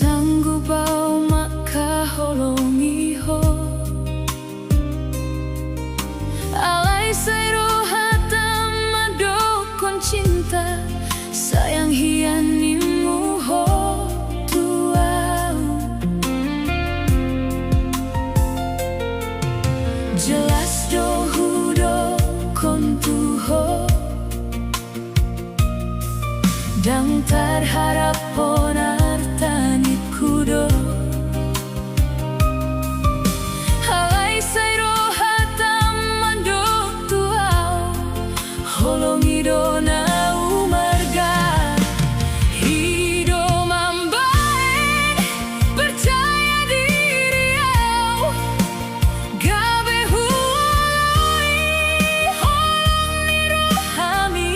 sanggup bau maka holongiho alai sairo hatam madokon cinta sayang hianimu ho tuau jelas dohu do kontuho dang terharap ponar tanit kudo halai sairo hatam mandok tuau holongi do na umarga hido mambae percaya diri au gabe huoloi holongi rohami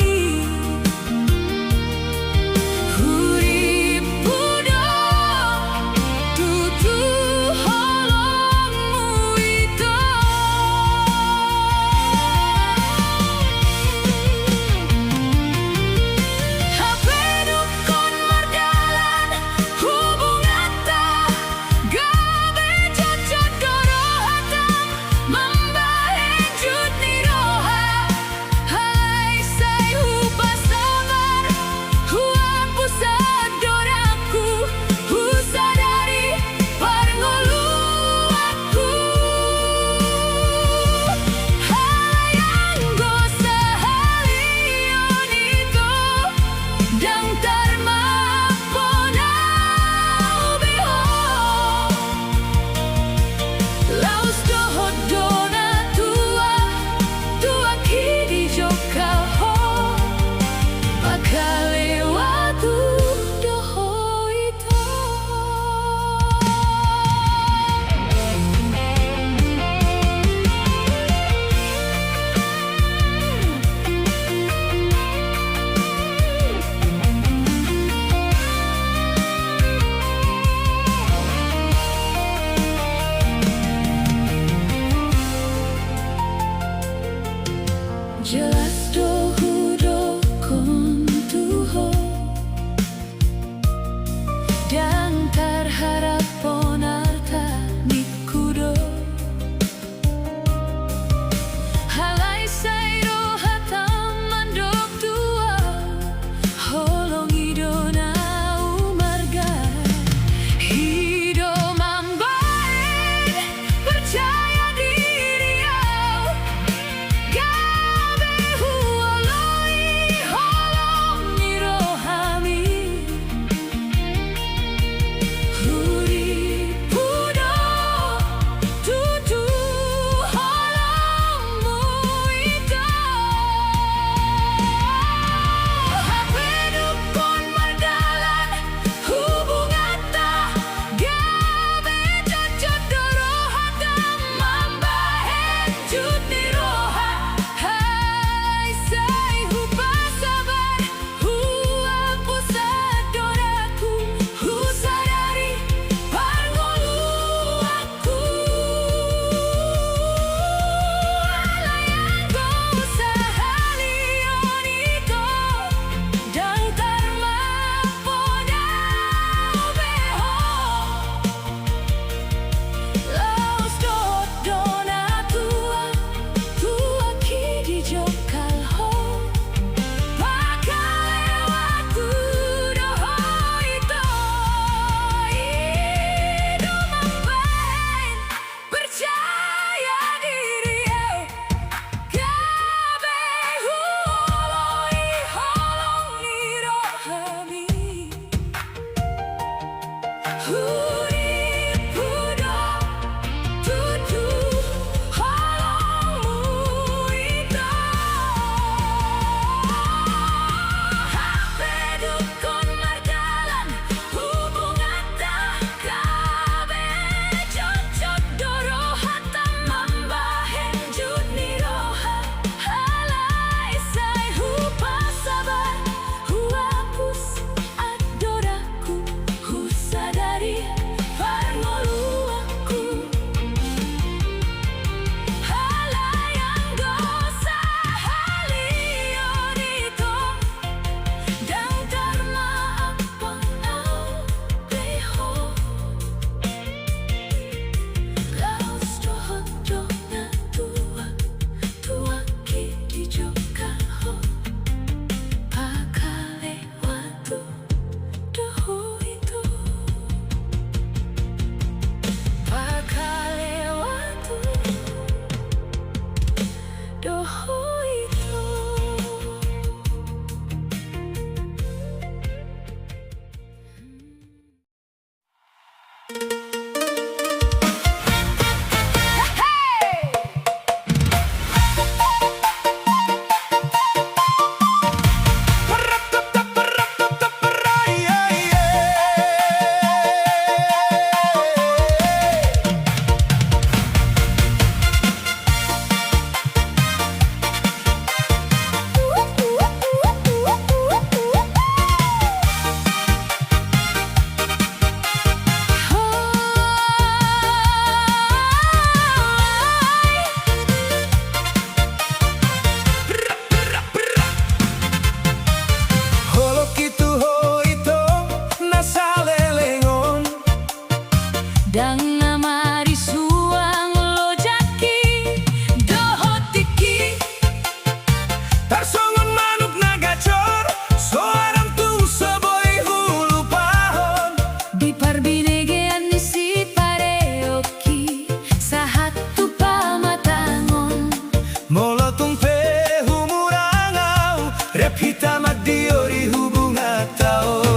Dang amari suang lojaki dohotiki Tarsongon manuk nagacor soarang tung seboy hulu pahon di parbinegean ni si pareoki sahatu pamatangon Molotung pe humurangau rep hitam diori hubungan taon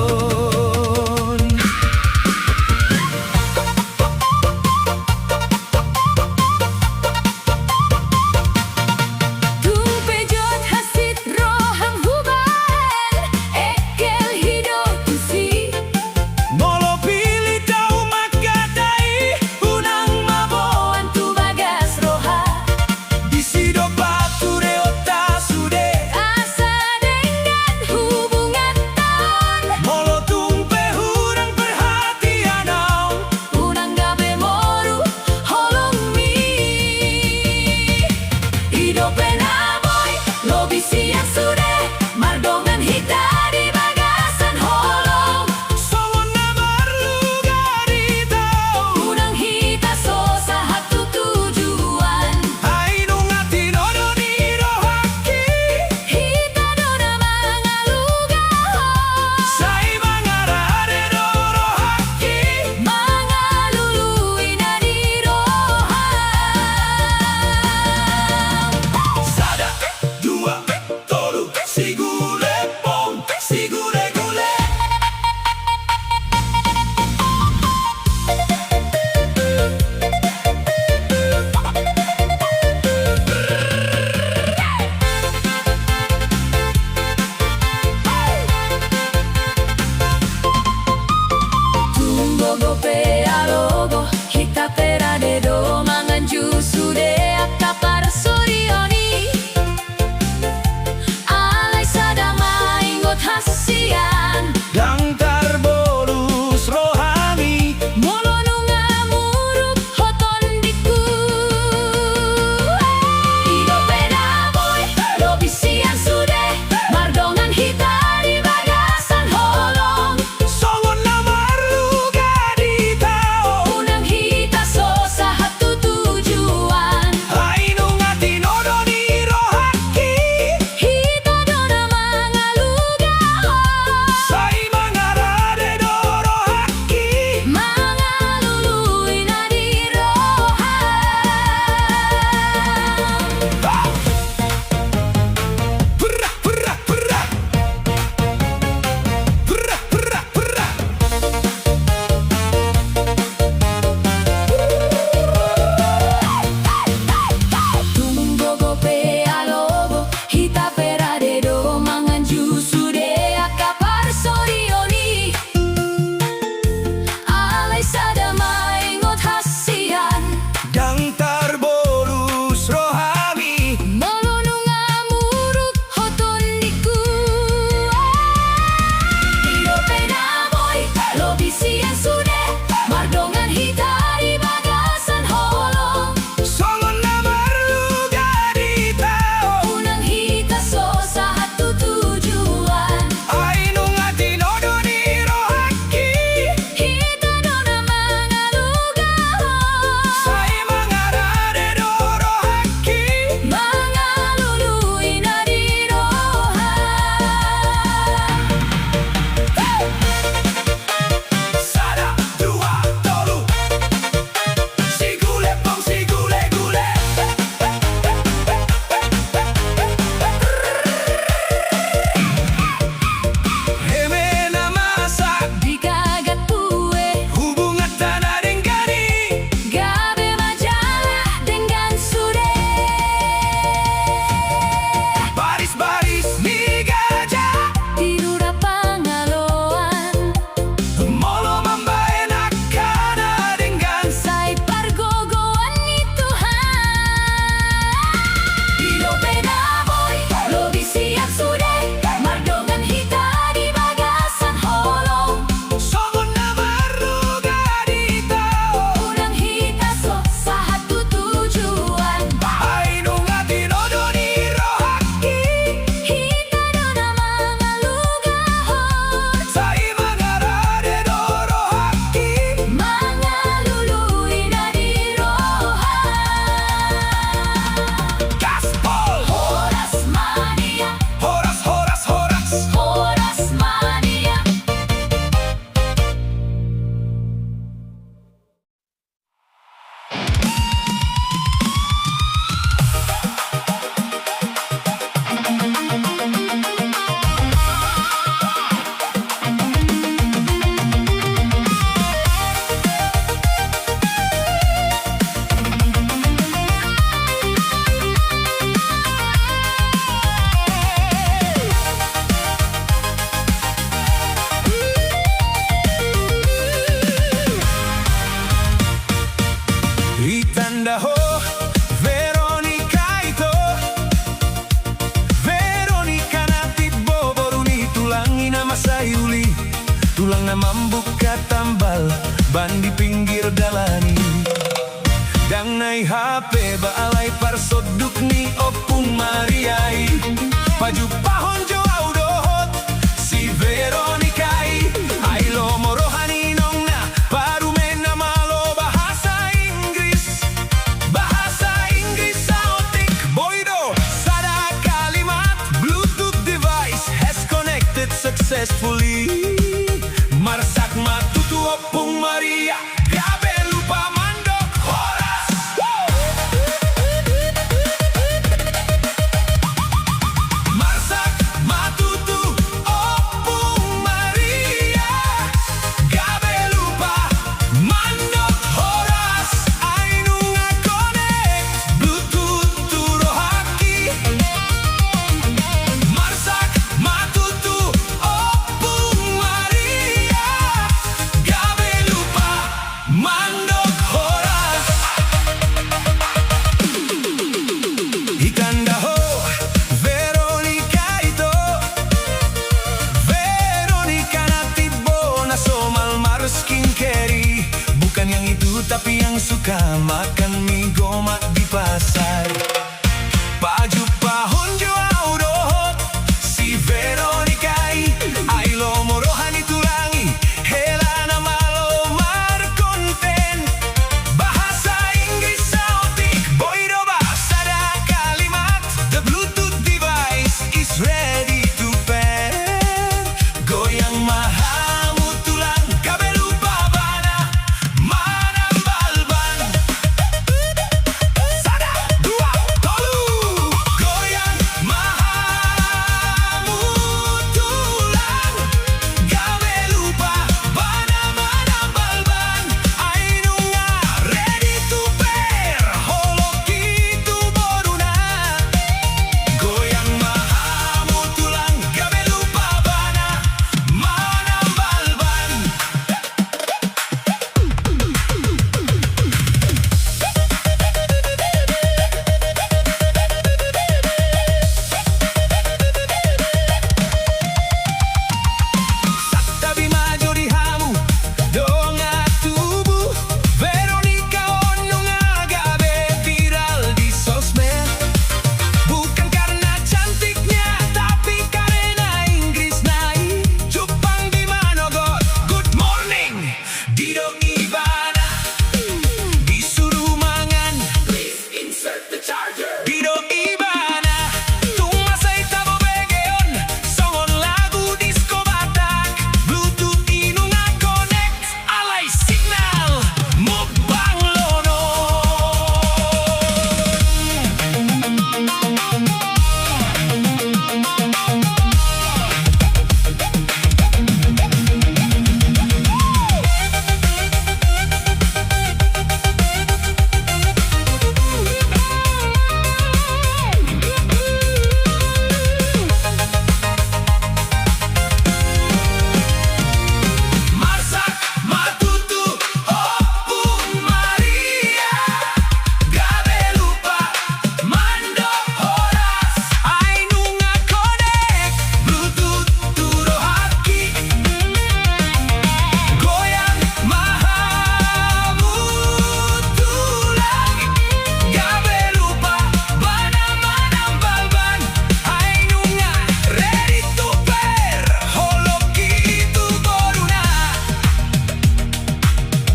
pinggir dalani. Dang nai HP baalay parsoduk ni Opung Mariay. Paju pahon jo audohot si Veronicay. Ay lomorohan inong na parumen na malo bahasa Inggris. Bahasa Inggris sa otik boydo. Sada kalimat Bluetooth device has connected successfully. Marsak matutu Opung Maria. Grabe lupa mandok oras. Marsak matutu Opung Maria. Grabe lupa mandok oras. Ay nunga connect Bluetooth turo haki. Marsak matutu Opung Maria. Grabe lupa mandok oras. Ikanda ho Veronica ito. Veronica na tibo na somalmar skincare. Bukan yang itu tapi yang suka makan mie gomak di pasar. Paju pahon jo audohot si Veronica. Ay lomorohan itulangi hela na malomar konten. Bahasa Inggris sa otik boydo ba sada kalimat. The Bluetooth device is ready to pair. Goyang mahamut tulang kabel lupa bana manambalban. Sada dua tolu. Goyang mahamut tulang kabel lupa bana manambalban. Ay nunga ready to pair. Holoki tu boruna. Goyang mahamut tulang kabel lupa bana manambalban. Sakta bimajo di hamu donga tubuh Veronica onunga gabe viral di sosmed. Bukan karena cantiknya tapi karena Inggris nai. Jepang di manogot good morning Dido Ivana. Disuruh mangan please insert the charger. Dido Ivana tumasay tabo begeon songon lagu disco Batak. Bluetooth inunga connect alay signal mukbang lono. Marsak matutu Opung Maria. Grabe lupa mandok oras. Ay nunga connect Bluetooth turo haki. Goyang mahamut tulang. Grabe lupa bana manambalban. Ay nunga ready to pair. Holoki tu boruna.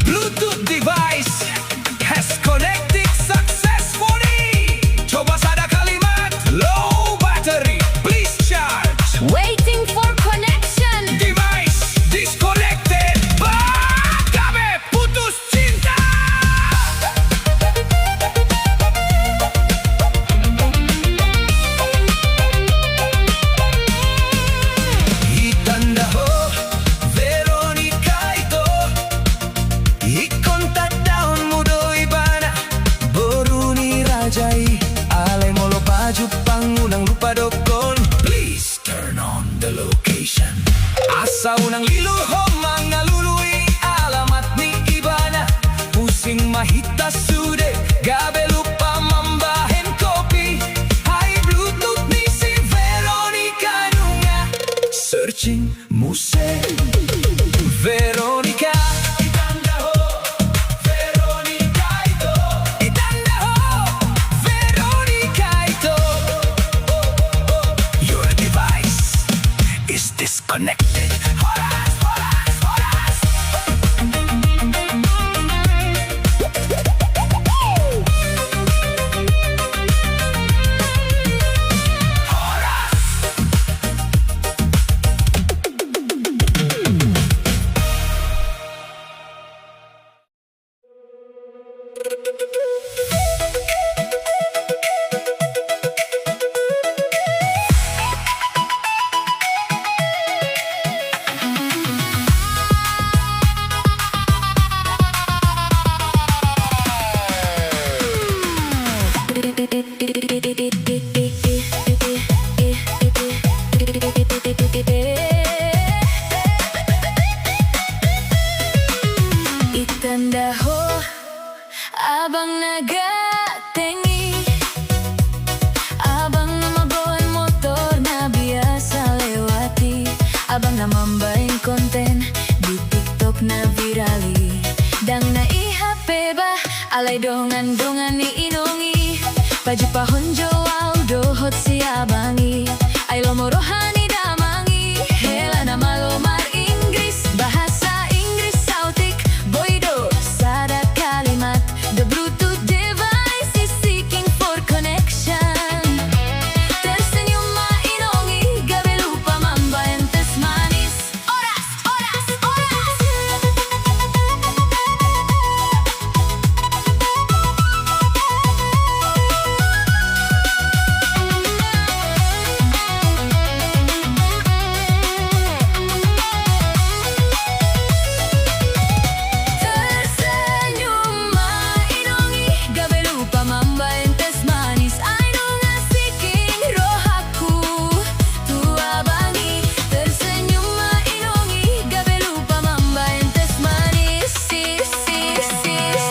Bluetooth device has connected successfully. Coba sada kalimat low battery please charge. Waiting for connection. Device disconnected. Gabe putus cinta. Itanda ho Veronica ito. Ikontak daun mudo ibana Boruni rajai. Alay molo paju pangulang lupa dokon. Please turn on the location. Asa unang liluho mga lului. Alamat ni Ibana. Pusing mahita sude. Gabe lupa mambahen kopi. Hay Bluetooth ni si Veronica nunga. Searching muse Veronica. Itanda ho Itandaho abang nagatengi, abang namabawan motor na biasa lewati, abang namambaing konten di TikTok na virali. Dang na ihape ba alay dongan-dongan ni inongi, paju pahonjo au dohot si abangi, ay lomorohani damangi, hela na malomar Inggris, bahasa Inggris sautik, boido sada kalimat, the Bluetooth device is seeking for connection. Tersenyum mainongi, gabi lupa mambaentes manis, oras, oras, oras. Tersenyum mainongi, gabi lupa mambaentes manis, ay nunga seeking rohaku tu abangi. Tersenyum mainongi, gabi lupa mambaentes manis, sis, sis, sis.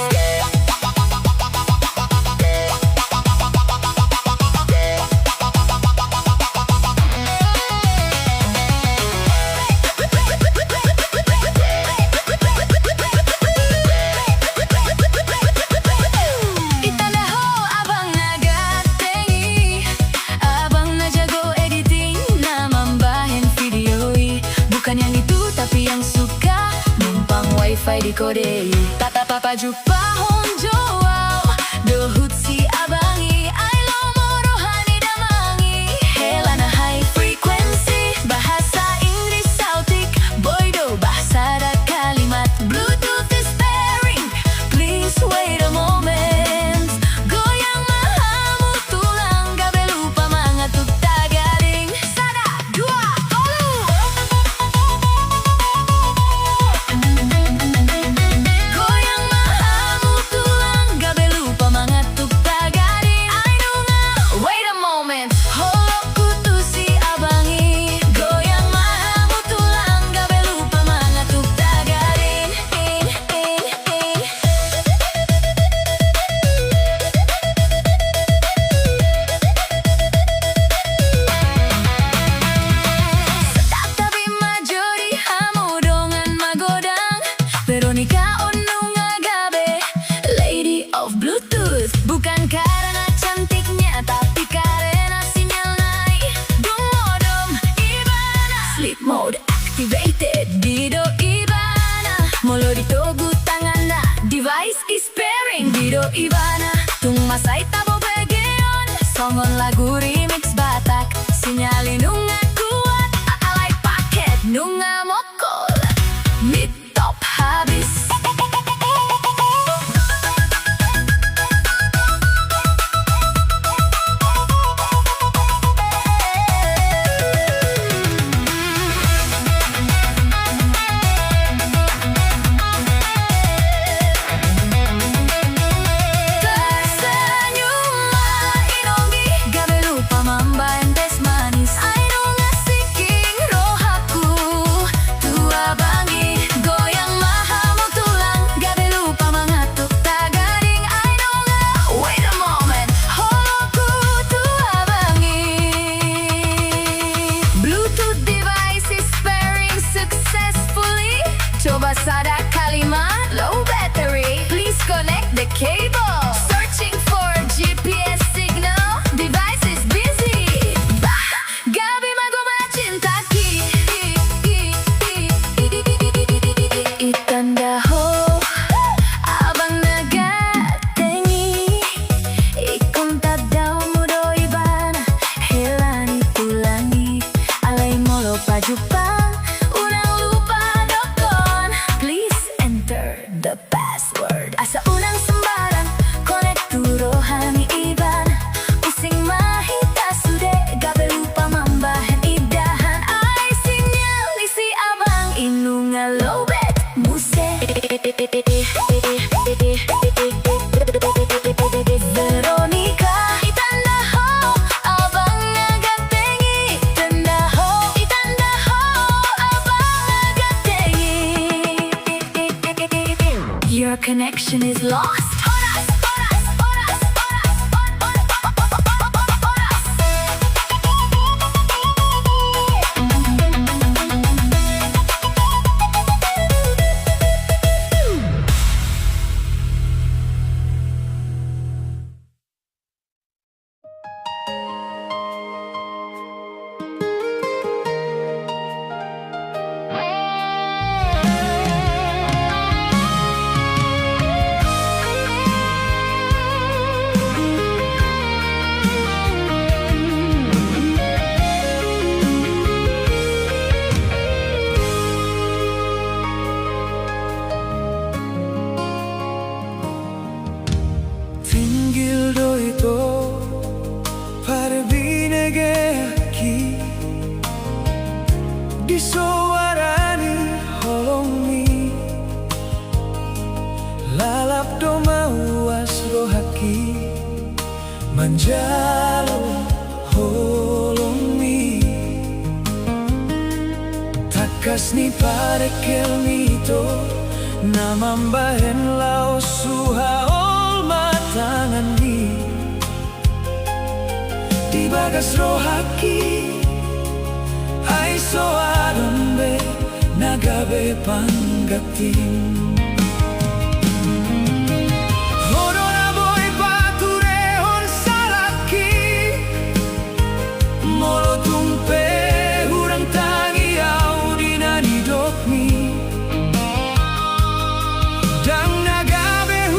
Itandaho abang nagatengi, abang najago editing, namambahin videoi, bukan yang itu tapi yang suka numpang wifi di kode. Tata papa jupa honjo wow, dohut si abangi, ay lomorohani damangi, hela na high frequency, bahasa Inggris sautik, boido bahasa da kalimat, Bluetooth is pairing, please wait a moment, goyang mahamu tulang, gabi lupa mangatuk tagaring, sada, dua, tolu. Goyang mahamu tulang, gabi lupa mangatuk tagaring, ay nunga, wait a moment, holoku tu si abangi, goyang mahamu tulang, gabi lupa mangatuk tagaring, tapi majori hamu dongan magodang, Veronica onunga gabe, lady of Bluetooth, bukan karena cantiknya tapi karena sinyal naik, dumodom ibana, sleep mode activated, dido ibana, molo ditogu tangana, device is pairing, dido ibana, tung masay tabo begeon, songon lagu remix Batak, sinyalin nunga kuat, alay paket nunga mokol, mid top habis. Tersenyum mainongi, gabi lupa mambaentes manis, ay nunga seeking rohaku tu abangi, goyang mahamu tulang, gabi lupa mangatuk tagaring, ay nunga, wait a moment, holoku tu abangi. Bluetooth device is pairing successfully, coba sada kalimat, low battery, please connect the cable, searching for GPS signal, device is busy, bah, gabi magoma cintaki, itandaho abang nagatengi, ikon tadaw mudo ibana, helani tulangi, alay molo pajupang, unang lupa dokon, please enter the password, asa unang sembarang, connect to rohani iban, using mahita sude, gabi lupa mambahan idahan, ay sinyal isi abang, inunga low bet, muse, Veronica, itandaho abang nagatengi, itandaho, itandaho abang nagatengi. You're connected connection is lost. Oras, oras, oras, oras, oras. Tinggil do ito Parbinagayaki Disowarani holongi Lalap do mawas rohaki Manjalo holongi Takas ni parekel mito Namambahen lao suha tangan ni di bagas rohaki ay soaron be nagabe panggating Horo na boy paturehon salaki molo tumpe hurang tangi au dinanidok mi dang nagabe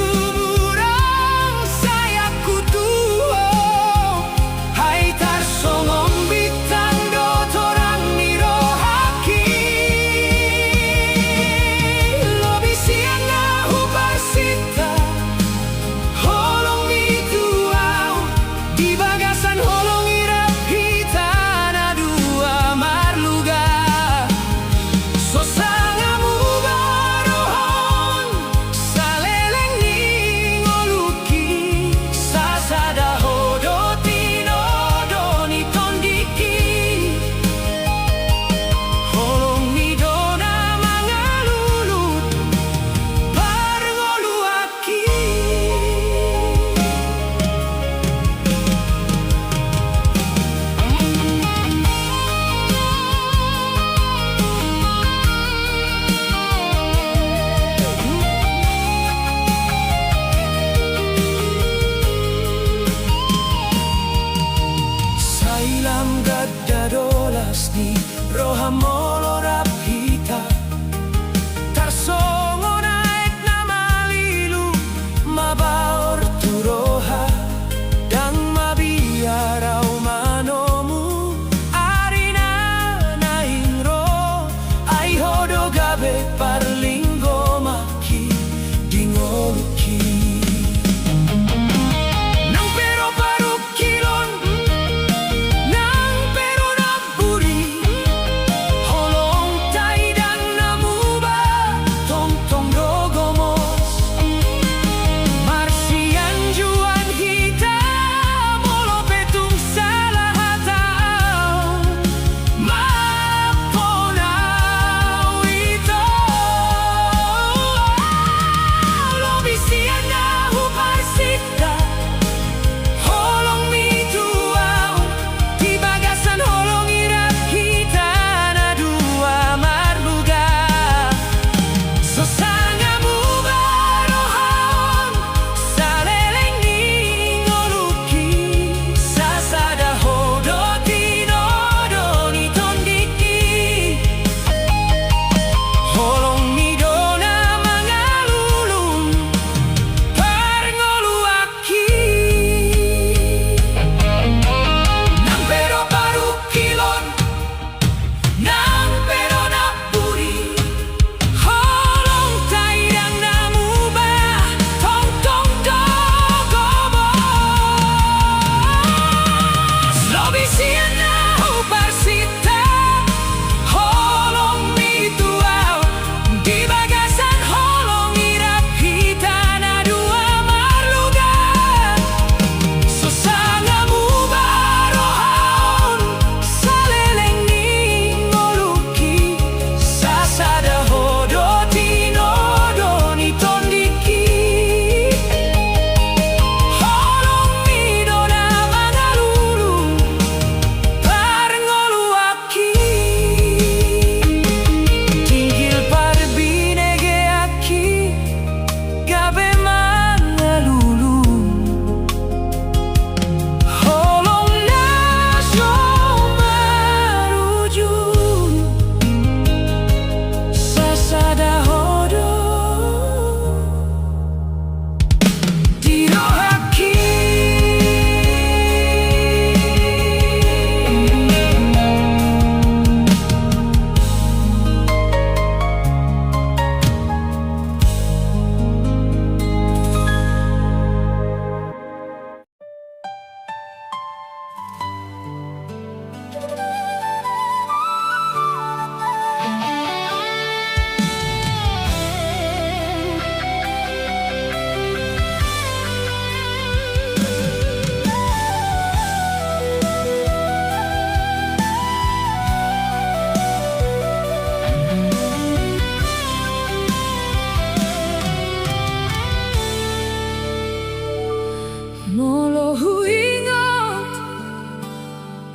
Molo ingot,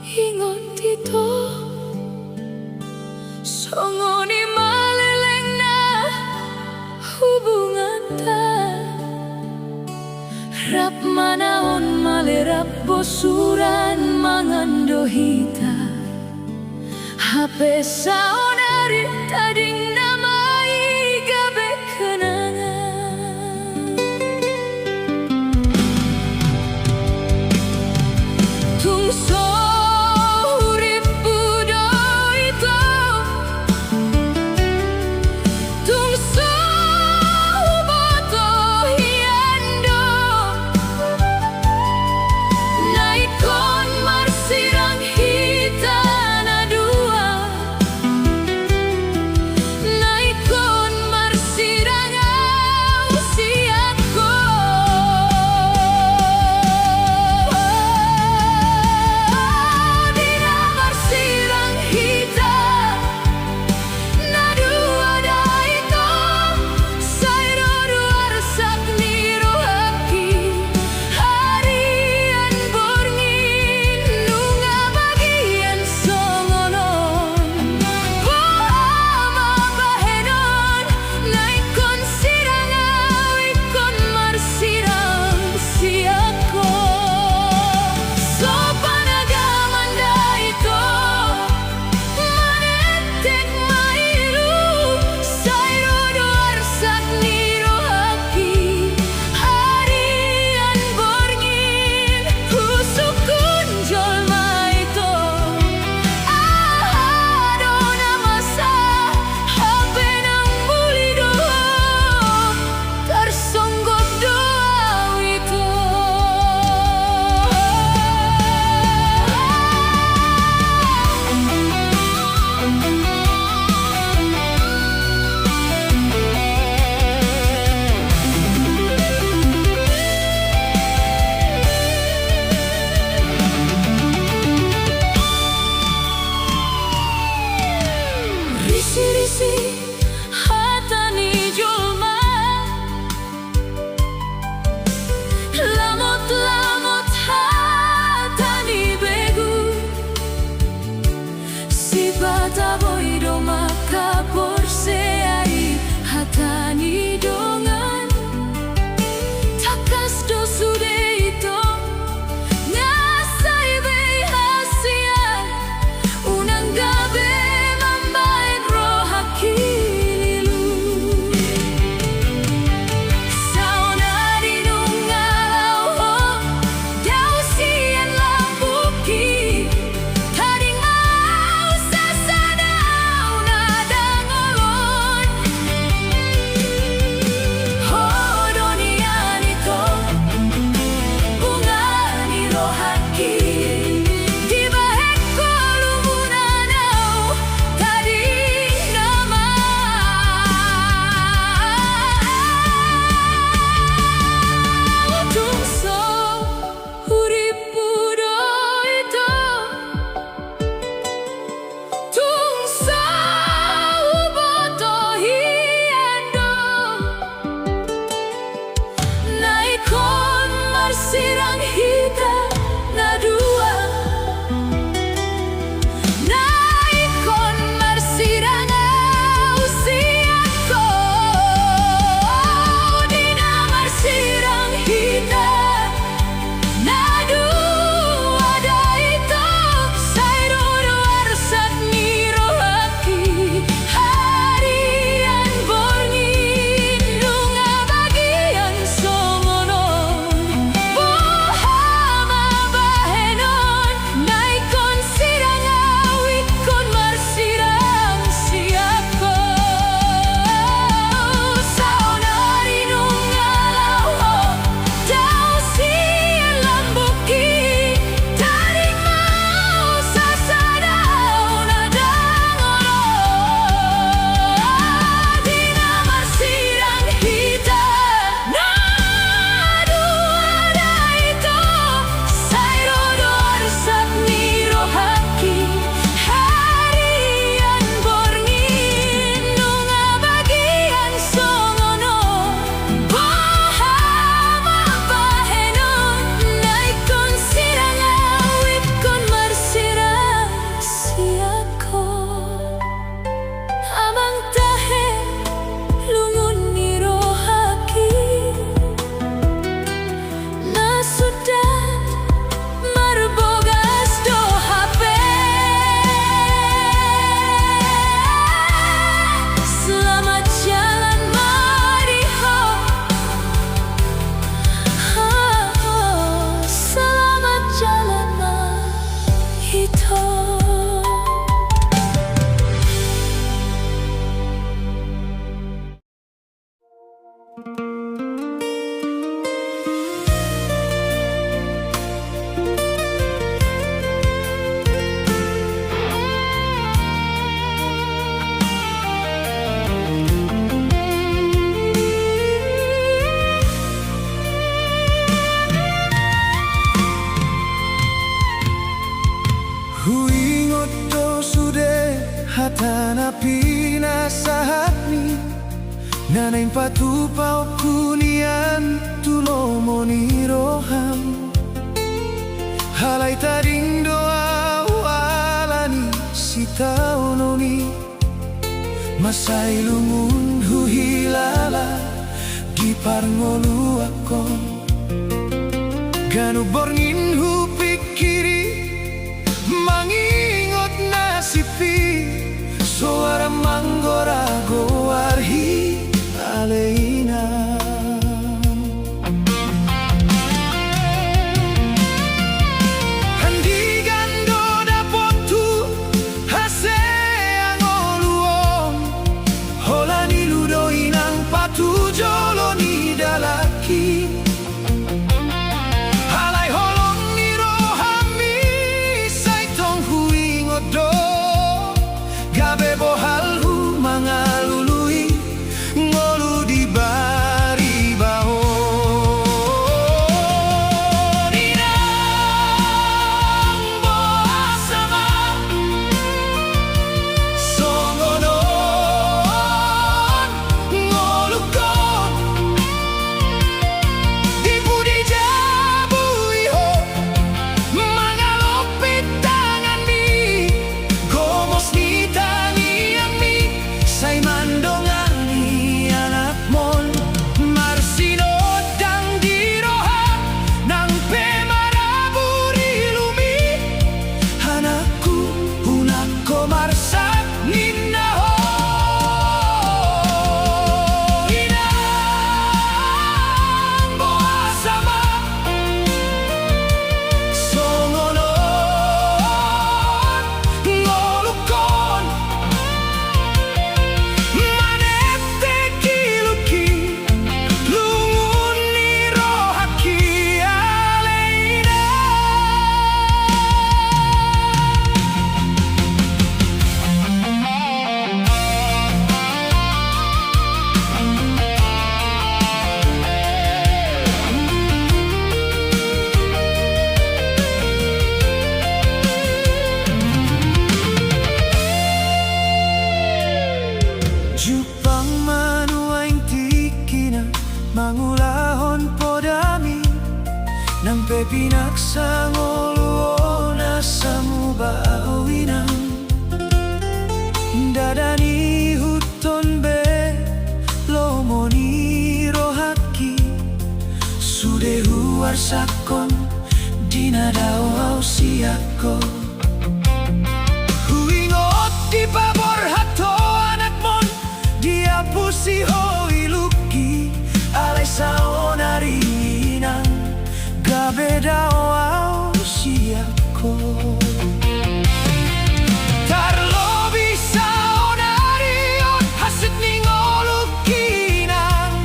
ingot dito songoni maleleng na hubungan ta. Rap manaon malerap bosuran mangandohita. Hape saonari tading namai gabe kenangan. Tungso urip budo itu, tungso boto hiando, naikon marsirang hita na dua, naikon marsirang usiaku. Dina marsirang hita na dua daito, sayro duar sakniro haki, harian borngin nunga bagian songonon. Boama bahenon, naikon sirang awikon marsirang siako. So panagaman daito, manetek mailu, sayro duar sakniro haki, harian borngin husukun jol maito. Adona masa hape nang muli doa, tersonggok doa itu. Risi-risi hatani julma, lamot-lamot hatani begu, sifata boido maka porseai hatani dongan, takas do sude ito, ngasai be hasia, unang gabe mambain rohakililu. Saunari nungalau ho, dausian lampuki, taring mau sasanau nadangolon. Hodonian ito, bungani rohaki, di bahek kolumunanau tading nama. Tungso urip budo itu, tungso boto hiando, naikon marsirang hita na dua, naikon marsirang usiaku. Dina marsirang hita na dua daito, sayro duar sakniro haki, harian borngin nunga bagian songonon. Boha Nanain patu pau kunian tulo moniroham Halai taring doa walani sitau noni Masai lungun huhilala di parngolu akon Ganu borngin hu pikiri mangingot nasipi Suara manggora goarhi aleina Handi gando dapotu hase angoluong Holani ludo inang patu joloni dalaki Halai holong ni rohami saitong huingot do Gabe bohal hu mangalului ngolu di bari baho Ninang boa sama songonon ngolukon Di budi jabu iho mangalopit tangan mi Gomos ni tangian mi say mandongan ni anak mon Marsinod dang diroha nang pemaraburi lumi Anakku unako marsak ninaho Inang boa sama songonon ngolukon Manete kiluki lungun ni rohaki aleina Jupang manuaing tikina mangulahon podami Nang pepinaksa ngoluona samuba awinang Dadani huton be lomoni rohaki Sude huar sakon dinadao siako Huingot di babor hato anak mon Dia pusi hoi luki Alay saonari inang Gabeda au siako Tarlobi saonari on hasit ni ngolukinang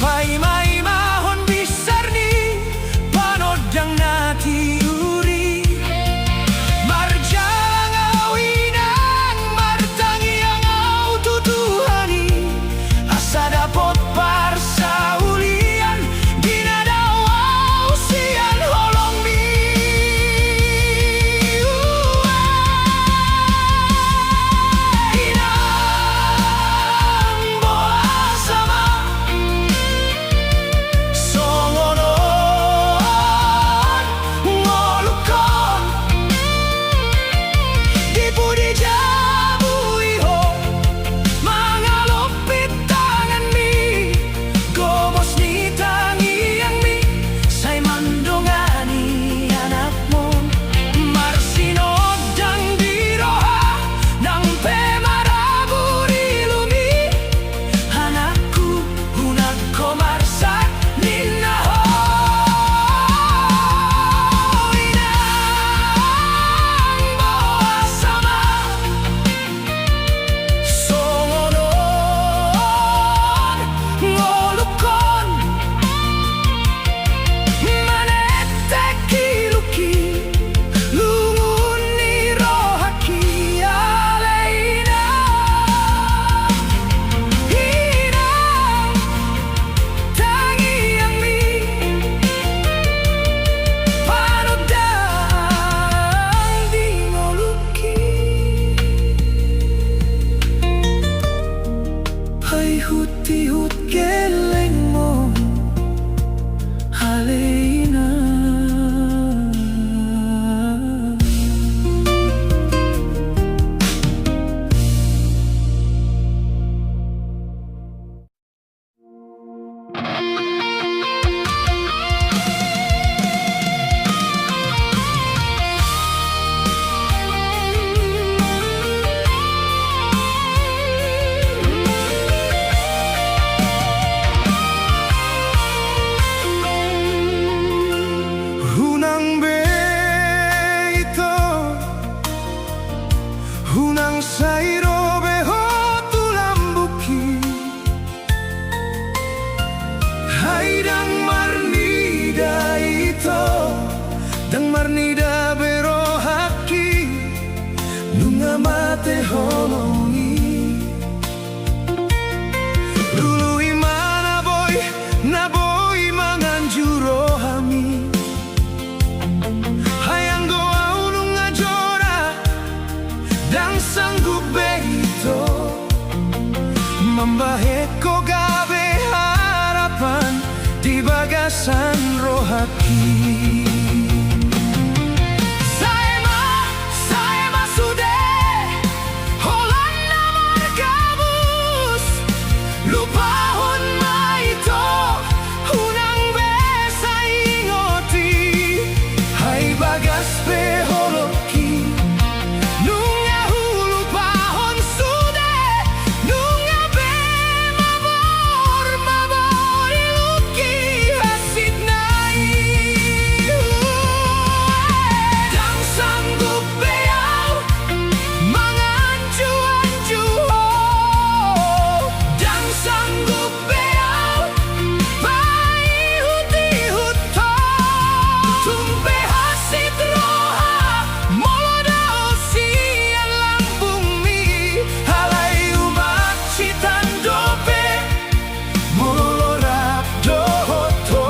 Paimai mahon bisar ni panodang nati uri Marjalang awinang martangi ang au tutuhani Asa dapot parsa uli Membaheko gawe harapan di bagasan rohaki. Saema sude Holanda margabus lupahon maito unang besa ingoti. Hai bagas beholoki nunga hulupahon sude nunga be mabor iluki hasid nai. Dan sanggup beau manganju-anju, dan sanggup beau pai huti-hut tumpe hasid roha molodao sian lambung mi halai umat citan dope molorap dohoto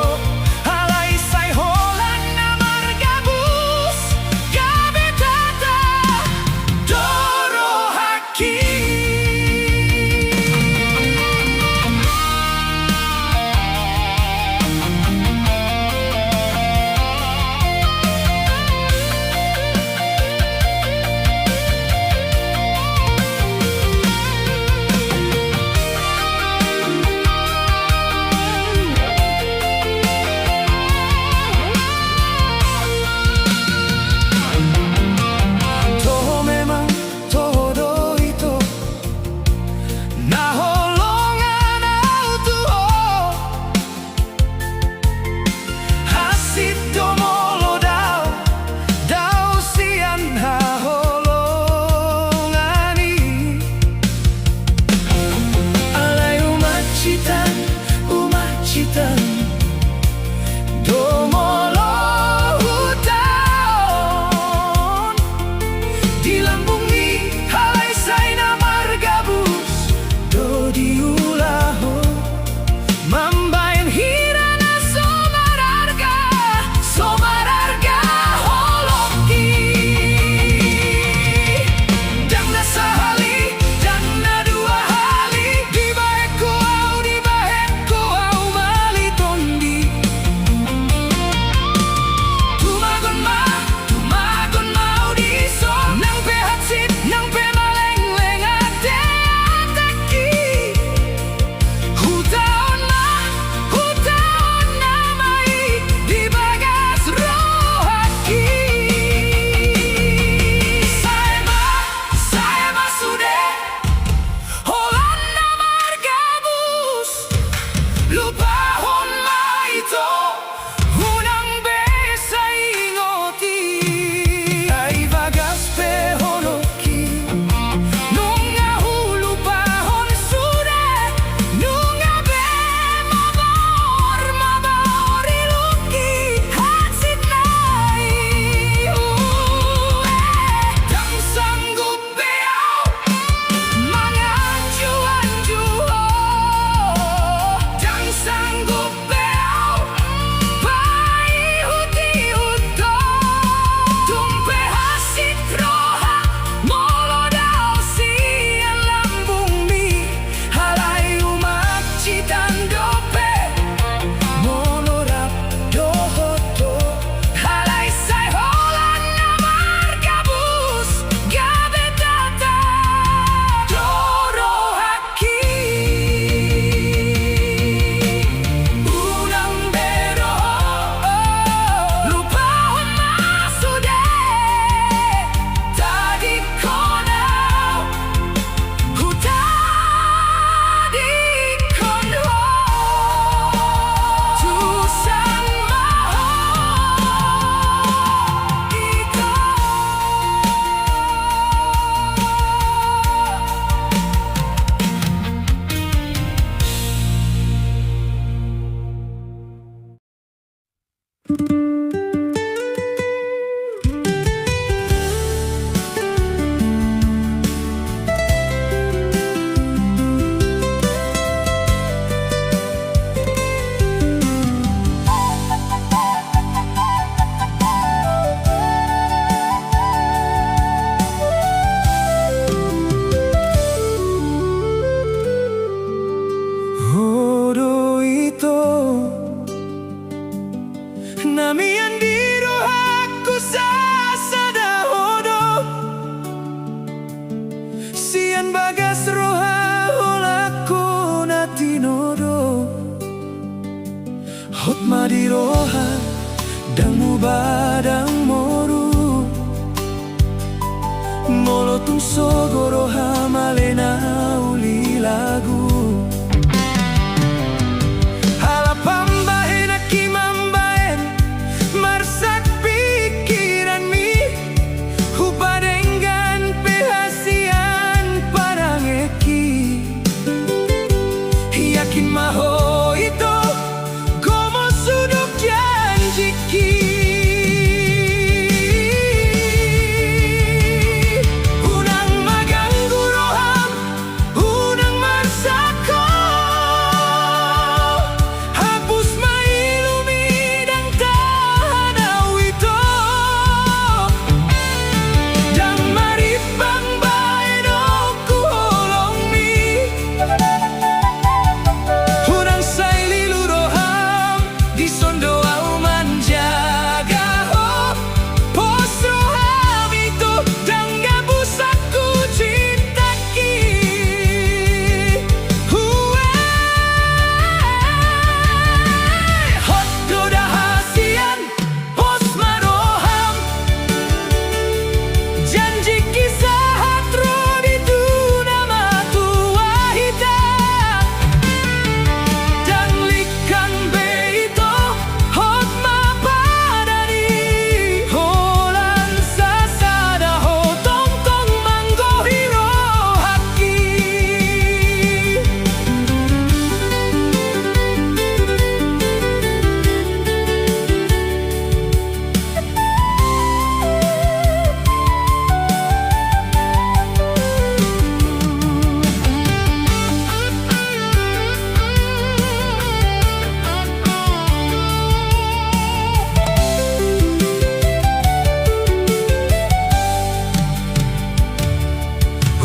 halai sai holan namar gabus gabe tata dorohaki. Toho memang toho doito naholongan au tuho hasid domolodao dao sian haholongani. Alai umat citan domolo hutaon di lambung mi halai sai namar gabus do diulaho mambain hirana somararga holoki. Dan na sahali dan na dua hali di baheko au malitondi. Tumagon mau diso nang pehatsit nang pemaleng-leng ate ataki. Hutaon na mai di bagas rohaki. Saema sude Holanda margabus lupahon maito unang besa ingoti. Ai bagas beholoki nunga hulupahon sude nunga be mabor iluki hasid nai. Dan sanggup beau manganju-anju, dan sanggup beau pai huti-hut tumpe hasid roha molodao sian lambung mi halai umat citan dope molorap dohoto halai sai holan namar gabus gabe tata dorohaki. Unang bero lupahon masude tadi konau hutadi konho tusan maho iko. Namian diro aku sa sadahodo, sian bagas roha holaku na tinodo. Hot madiroha dang mubadang moru, molotong sogoroha malena uli lagu. Halapambahen akimambahen marsak pikiran mi, hupadenggan perhasian parangeki. Yakin maho ito como sudok janjiki. Unang maganggu roham, unang marsako, hapus mailumidang tahanaw ito. Dang maripang baeno kuholong mi, unang say liluroham, di sondo au manjaga ho. Posroham ito, dang gabusaku cintaki. Hot dodahasian, pos maroham, janji kisah hatro di nama tua hita. Dan likan beito hot mapadani, holan sasada hotong tong manggohiro haki.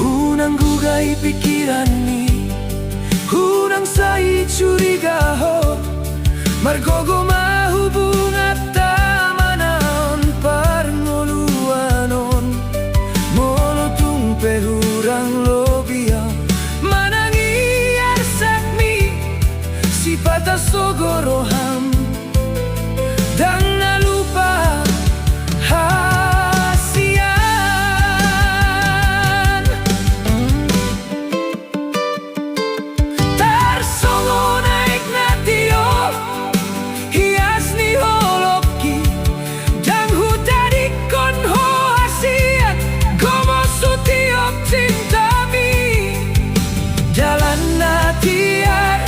Unang gugay pikiran ni, unang say curiga ho, margogo mahubung at tamanaon parngoluanon, molotong perurang lobiya, manangiyar sakmi, si patasogoroham, dang nalupa hasian. Tarsongo naik na tiyo, hias ni holoki, dang hutadikon ho hasiat, gomo sutiop cintami. Jalan na tiar,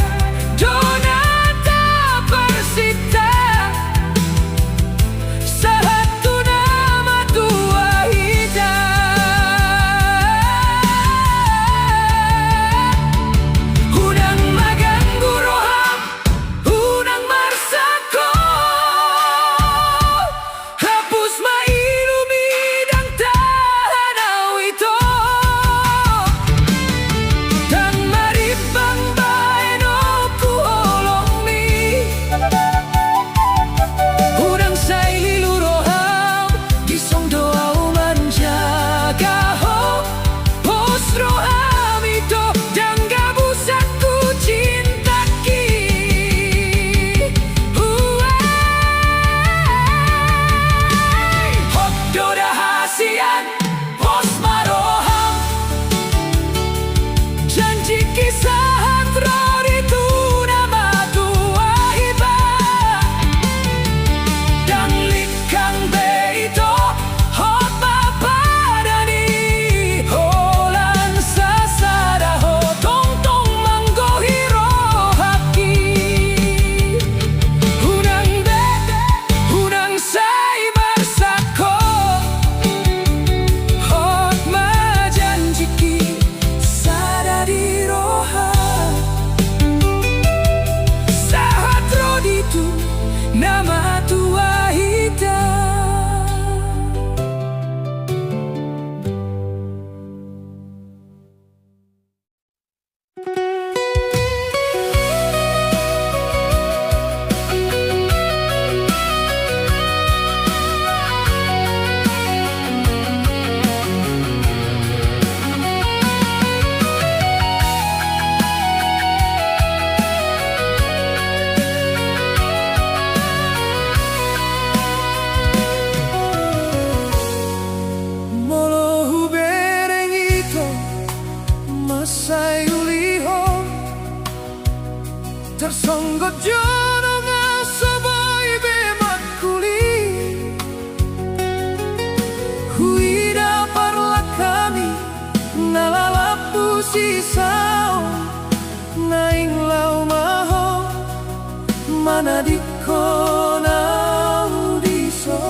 donata persita, satu nama tua hida. Unang maganggu roham, unang marsako, hapus mailumidang tahanaw ito. Dan maribang baeno kuholong mi, unang say liluroham, di sondo au manjaga ho. Posroham ito, dang gabusaku cintaki. Hot dodahasian, pos maroham, janji kisah hatro itu nama tua hiba. Dan likang beito hot mapadani, holan sasada hotong tong manggohiro haki. Unang unang say marsako, hot majanjiki, sadari roha, sahat roditu nama tua hita. konau diso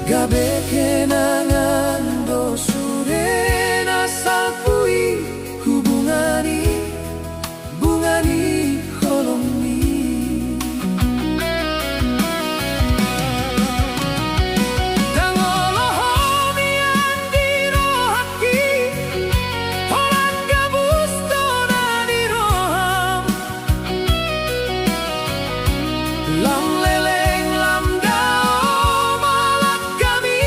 gabe kenangan do sure nasapui hubungani bungani koloni dangolohomi andiro haki holan gabusto nadiroham lam leleng lam dao malak kami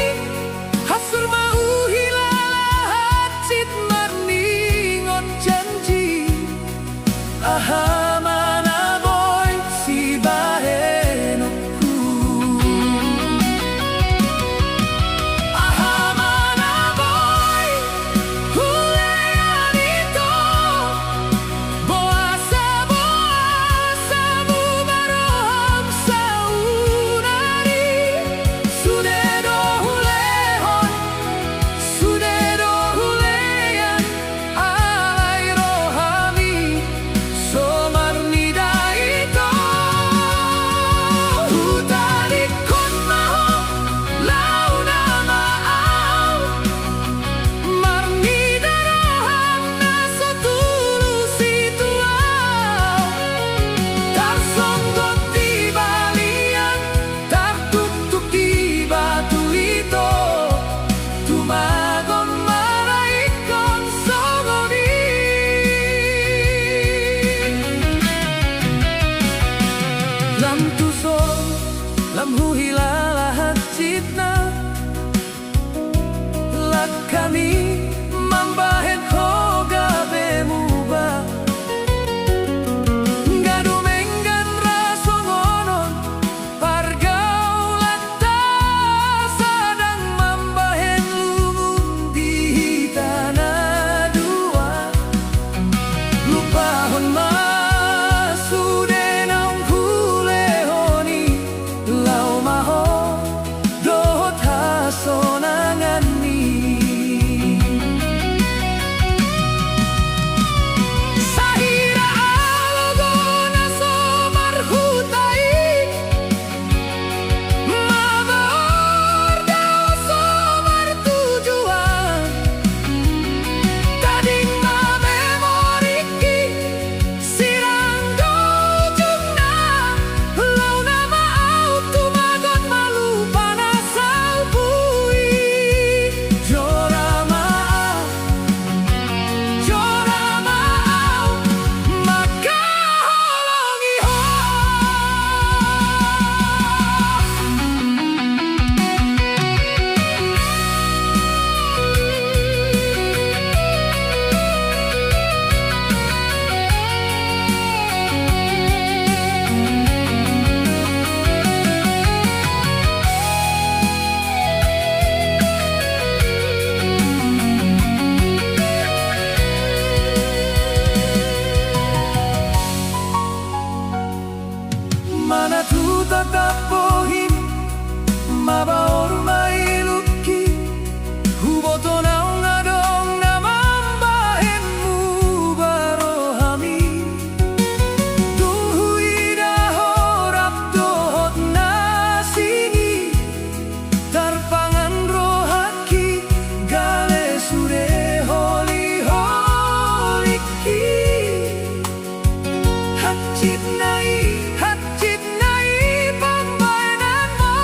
hasur mau hilala hacit marningon janji aha mana boy si bahenokku aha mana boy hulean ito boasa boasa bubaroham saunari sudero hulehon sudero hulean alay rohami somarnida ito utalikon maho launa maaw marnida roham naso tulus itu tarsonggot di balian tartutuk di batu itu tumagon maraikon sogoni lam tuso lam huhilala hacitna lak kami mambahet hoga bemuba gadumenggan rasongonon pargaulan ta sadang mambahen lumung di tanah dua lupahon masudenang hulehoni lau maho dohot hasonangani sahira alogona somarhutai mabaor dao somartujuan tading mamemoriki sirang dojungna launa maaw tumagon malu panasal pui jora maaw makaholongi ho mana tu tatap pohim mabaor mailuki huboto naung ngadong namambahenmu barohami tunghui dahorap dohot nasini tarpangan rohaki gale sure holi holiki hacit nai pambayanan mo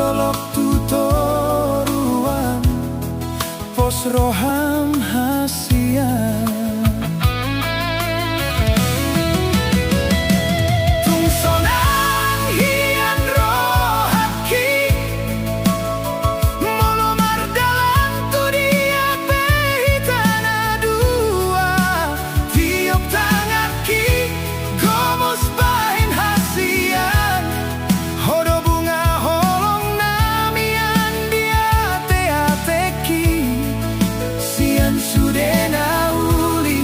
dolok tutoruan pos roham hasian tungsonan hian rohaki molomar dalam tu dia pehitana dua tiup tangaki gomos bahin hasian hodo bunga holong namian dia te-ateki sian sudena uli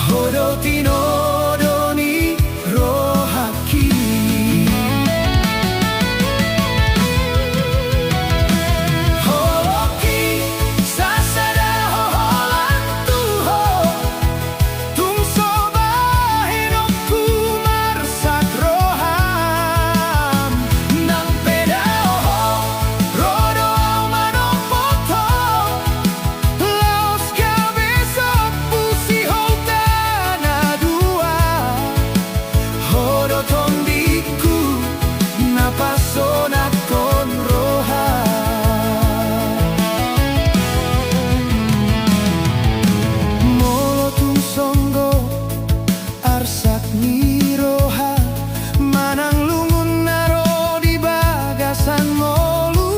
hodo tinodoni rohaki holoki sasada hoholan tuho tungso bahinokku marsak roham nang pedaho rodo au manopoto laos kabesok pusi holtana dua hodo tondiku napasona kon roha molo tungsonggo arsak ni roha manang lungun naro di bagasan molu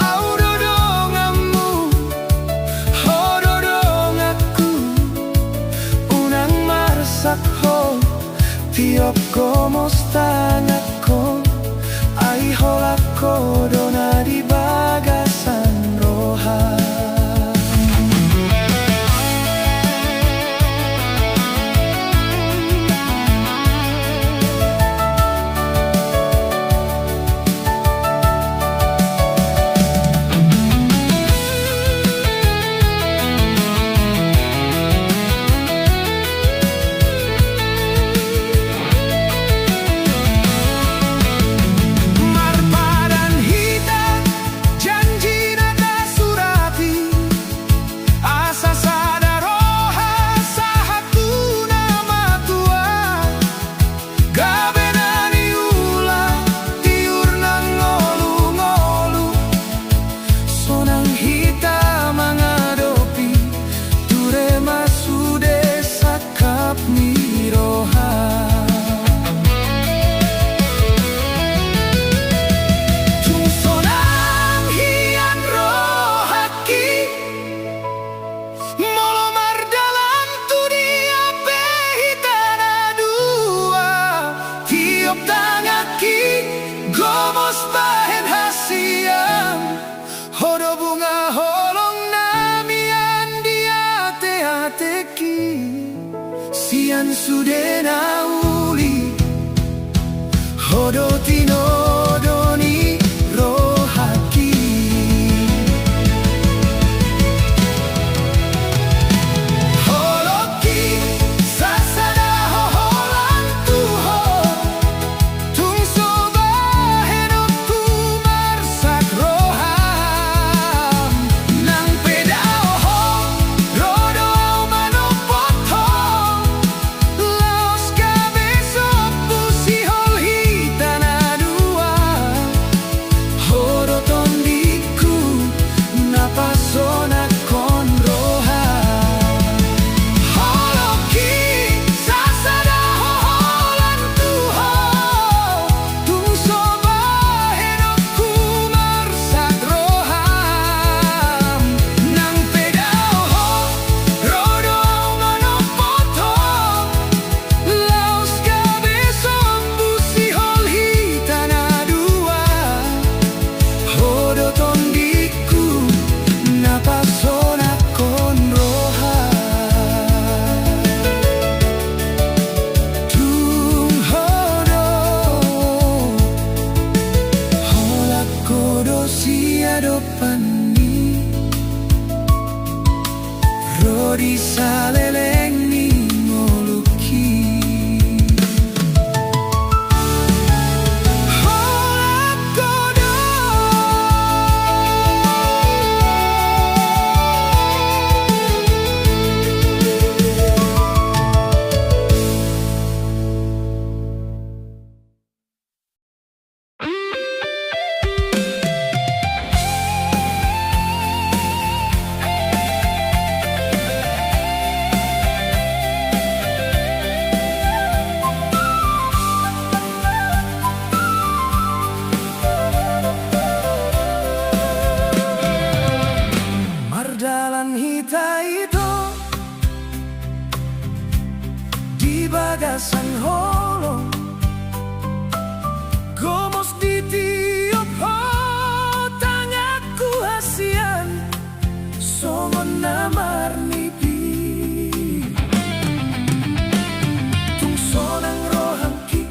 au dodongamu hododong aku unang marsak ho tiop komos tanako ai holako dona di bagasan roha marpadan hitam janji nada surati asa sada roha sahaku nama tua gabenani ula tiur nang ngolu-ngolu sonang hitam mangadopi ture masude sakap ni roha tungsonang hian rohaki molomar dalam tu dia pehitana dua tiup tangaki gomos bahen hasian hodo bunga holong namian dia te-ateki sian sudena uli hodo tinodoni rohaki holoki sasada hoholan tuho tungso bahenokku marsak roham nang pedaho rodo au manopoto laos kabesok pusi hol hitana dua hodo tondiku napasona kon roha holoki sasada hoholan tuho tungso bahenokku marsak roham nang pedaho rodo au manopoto laos kabesok pusi hol hitana dua hodo tondiku napasona kon roha tung hodo holak kodo siado pani rodi saleleng ni bagasan holong gomos di tiup ho tangaku hasian songon namar nipi tung sonang rohangki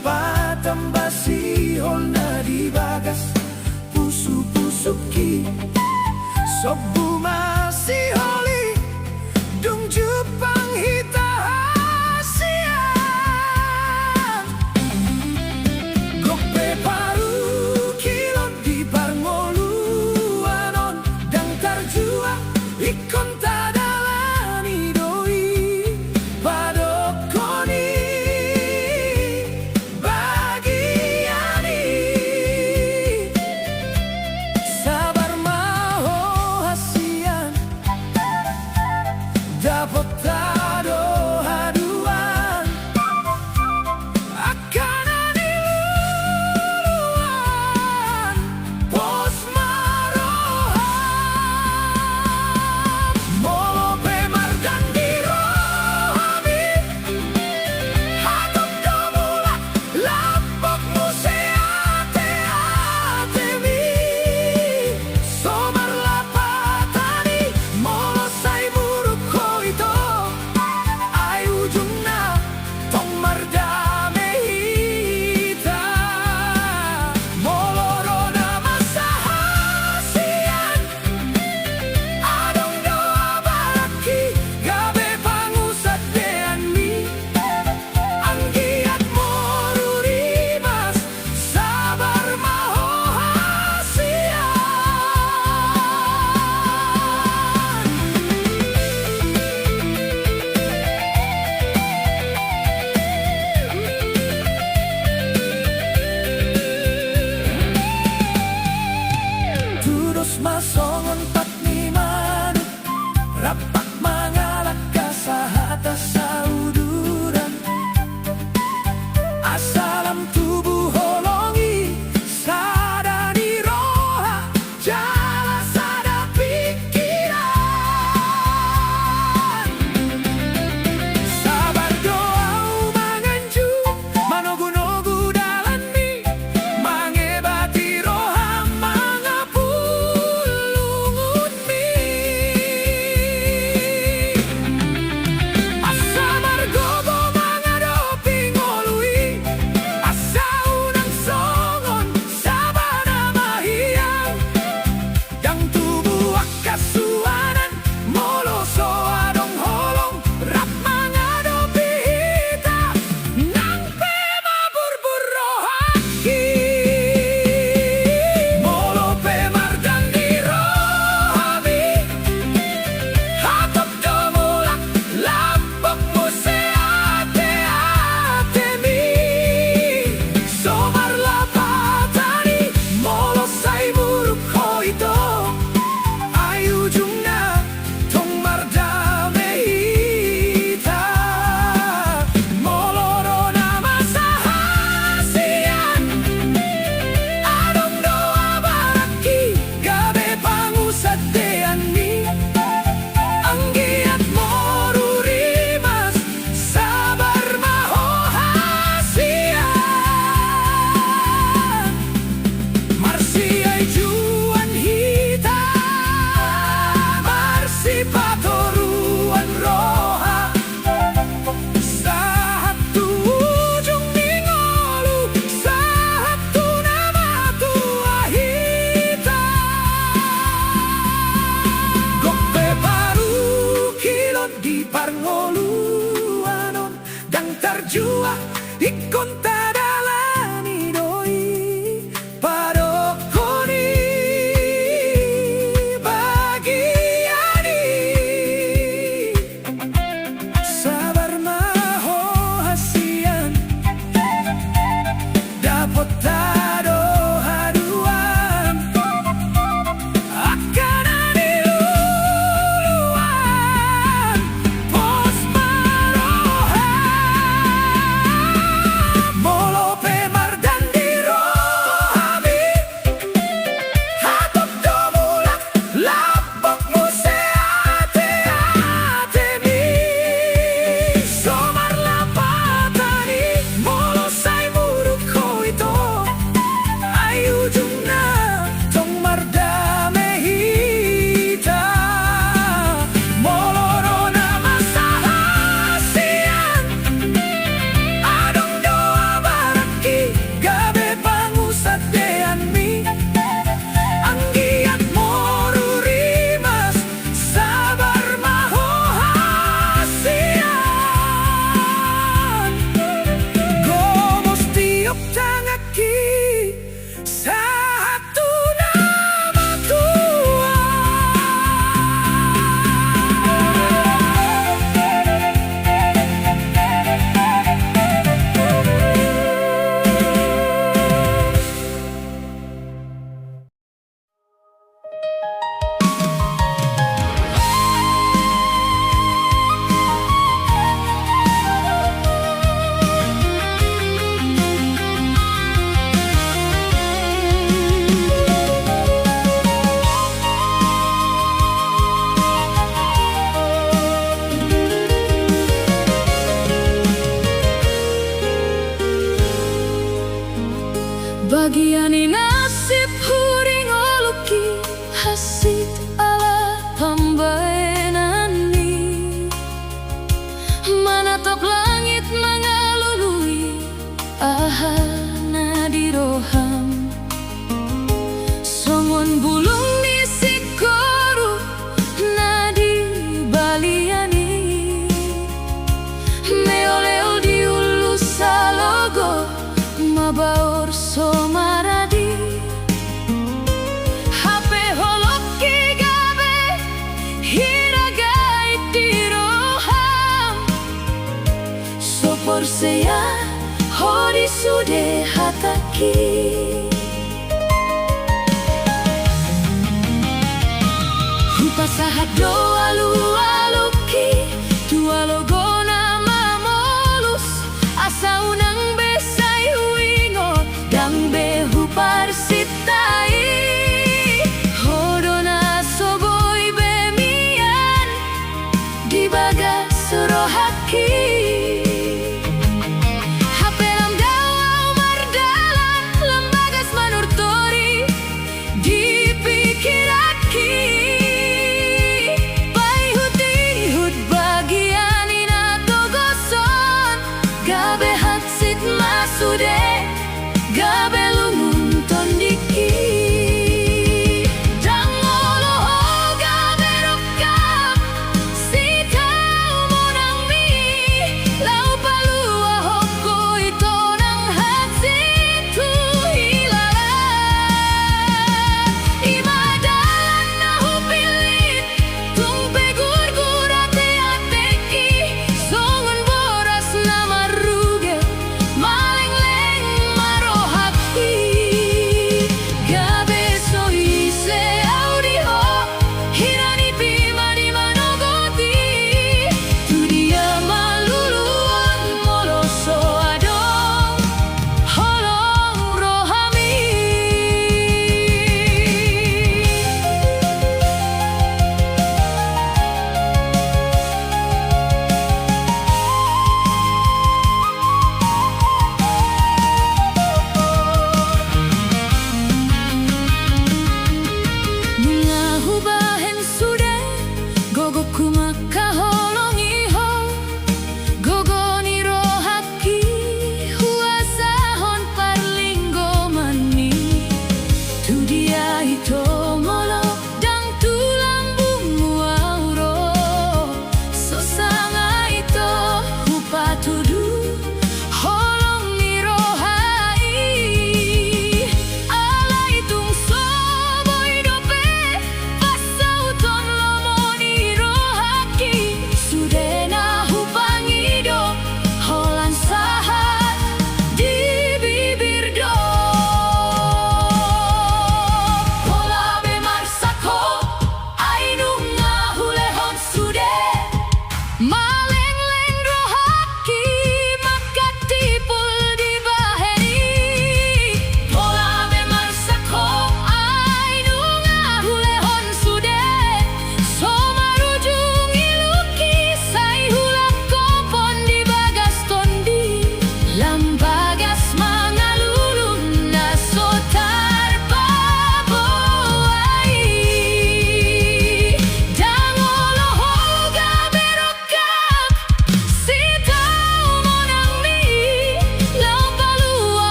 patambasi hol na di bagas pusu-pusuki sobu masih holi dung jupang hita hasian gope paru kilon di parngoluanon dang tarjua ikon tadalani doi padokoni bagiani sabar maho hasian dapat tado haduan akan aniluan pos maroham molo pemar dan dirohami hatom domula lapok museate atemi somar lapatani molo sai buruk koito ai ujungna tong mardame hita molo roda masa hasian adong doa baraki gabe pangusat deanmi anggiat morurimas sabar maho hasian Tudos masongon patni manut rapak mangalak kasahata sauduran asalam tubuh holongi sadani roha jala sada pikiran sabar doa manganju manogu-nogu dalanmi mangebati roha mangapulungunmi asa margogo mangadopi ngolui asa unang songon sabana mahiyang yang tubuh akasuanan moloso adong holong rap mangadopi hita nang pema burbur rohaki molo pemar dan dirohami hatop domulak lapok museate atemi somar lapatani molo sai buruk koito ai ujungna tong mardame hita molo rona masa hasian adong doa baraki gabe pangusat deanmi anggiat morurimas sabar maho hasian marsi ay juan hita marsi patoruan roha satu ujung ningolu satu nama tua hita gope paru kilon di parngoluanon dang tarjua ikon tadalani doi padokoni bagiani sabar maho hasian dapat tado haduan akan aniluan pos maroham bagiani nasib huring oluki hasit ala pambaenani manatap langit mengalului ahana di roham songon bulung ni sikoru nadi baliani meoleo di ulu salogo mabaor somaradi hape holoki gabe hiragai di roham sopor seya hori sude hataki pasahat doa aluki dua logo nama molus asa unang besai wingot dang behu parsitai hodona soboy bemian di baga serohaki hapelam dawa mardalan lembagas manurtori dipikiraki masude gabe lumun tondiki dangolo gabe rokap sita monang mi lau palua hoko ito nang hati tu hilala imadalan na hupilit tumpe gurgurate ateki songon boras na maruge Male